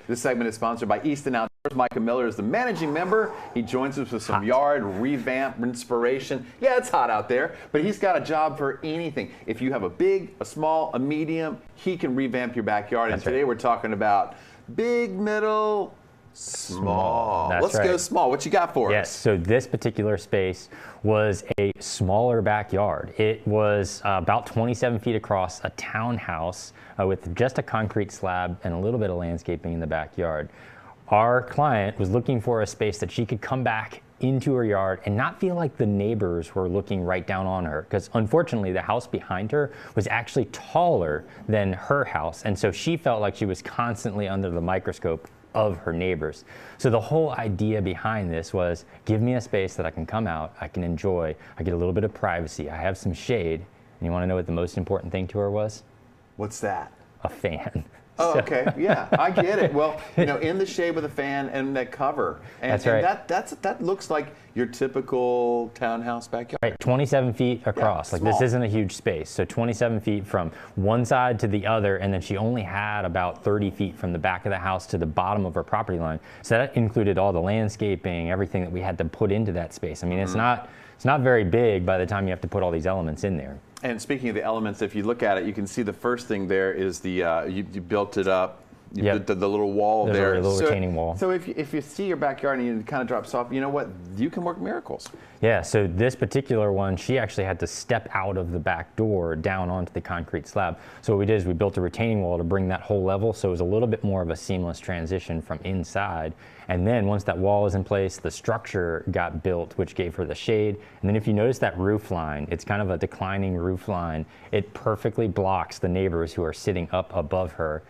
This segment is sponsored by Easton Outdoors. Micah Miller is the managing member. He joins us with some yard revamp inspiration. Yeah, it's hot out there, but he's got a job for anything. If you have a big, a small, a medium, he can revamp your backyard. And today we're talking about big, middle, small. Let's go small. What you got for us? Yes, so this particular space was a smaller backyard. It was about 27 feet across, a townhouse with just a concrete slab and a little bit of landscaping in the backyard. Our client was looking for a space that she could come back into her yard and not feel like the neighbors were looking right down on her, because unfortunately the house behind her was actually taller than her house, and so she felt like she was constantly under the microscope of her neighbors. So the whole idea behind this was, give me a space that I can come out, I can enjoy, I get a little bit of privacy, I have some shade. And you want to know what the most important thing to her was? What's that? A fan. Oh, okay. Yeah, I get it. Well, you know, in the shade with a fan and that cover. And, that's right. And that looks like your typical townhouse backyard. Right, 27 feet across. Yeah, like this isn't a huge space. So 27 feet from one side to the other, and then she only had about 30 feet from the back of the house to the bottom of her property line. So that included all the landscaping, everything that we had to put into that space. I mean, it's not very big by the time you have to put all these elements in there. And speaking of the elements, if you look at it, you can see the first thing there is the, you built it up, the little wall there. A little retaining wall. So if you see your backyard and it kind of drops off, you know what? You can work miracles. Yeah, so this particular one, she actually had to step out of the back door down onto the concrete slab. So what we did is we built a retaining wall to bring that whole level, so it was a little bit more of a seamless transition from inside. And then once that wall was in place, the structure got built, which gave her the shade. And then if you notice that roof line, it's kind of a declining roof line. It perfectly blocks the neighbors who are sitting up above her,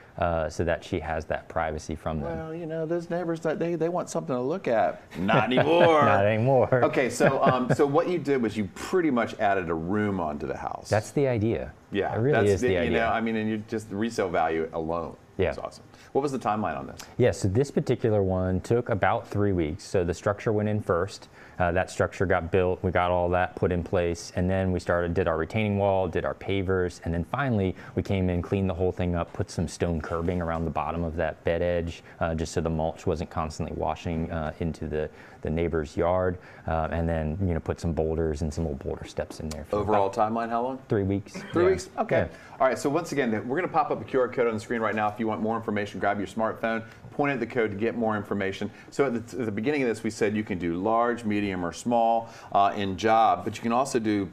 so that she has that privacy from them. Well, you know, those neighbors, they want something to look at. Not anymore. Not anymore. Okay, so so what you did was you pretty much added a room onto the house. That's the idea. Yeah, it really is the idea. You know, I mean, and you just the resale value alone. Yeah, is awesome. What was the timeline on this? Yeah, so this particular one took about 3 weeks. So the structure went in first. That structure got built. We got all that put in place, and then we did our retaining wall, did our pavers, and then finally we came in, cleaned the whole thing up, put some stone curbing around the bottom of that bed edge, just so the mulch wasn't constantly washing into the neighbor's yard, and then put some boulders and some old boulder steps in there. Overall timeline, how long? 3 weeks. 3 weeks. Okay. Yeah. All right. So once again, we're going to pop up a QR code on the screen right now. If you want more information, grab your smartphone, point at the code to get more information. So at the beginning of this, we said you can do large, medium, or small in job, but you can also do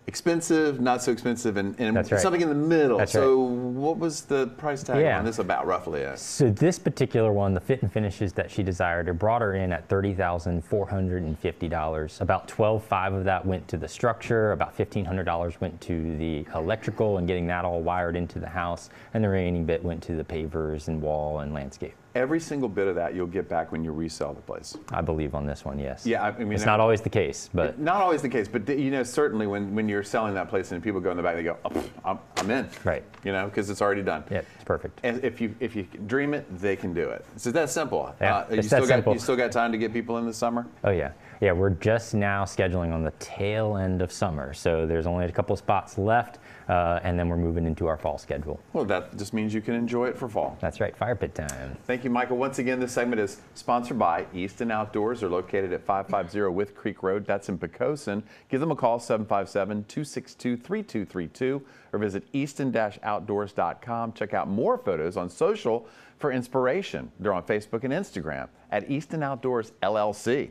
expensive, not so expensive, and something in the middle. That's so right. What was the price tag on this about roughly? So this particular one, the fit and finishes that she desired, it brought her in at $30,450. About $12,500 of that went to the structure, about $1,500 went to the electrical and getting that all wired into the house, and the remaining bit went to the pavers and wall and landscape. Every single bit of that you'll get back when you resell the place. I believe on this one, yes. Yeah, I mean, it's not always the case, but not always the case. But you know, certainly when you're selling that place and people go in the back, they go, oh, I'm in. Right. You know, because it's already done. Yeah, it's perfect. And if you dream it, they can do it. It's that simple. Yeah, you still got time to get people in this summer? Oh yeah. Yeah, we're just now scheduling on the tail end of summer, so there's only a couple of spots left, and then we're moving into our fall schedule. Well, that just means you can enjoy it for fall. That's right, fire pit time. Thank you, Michael. Once again, this segment is sponsored by Easton Outdoors. They're located at 550 With Creek Road. That's in Poquoson. Give them a call, 757-262-3232, or visit easton-outdoors.com. Check out more photos on social for inspiration. They're on Facebook and Instagram at Easton Outdoors LLC.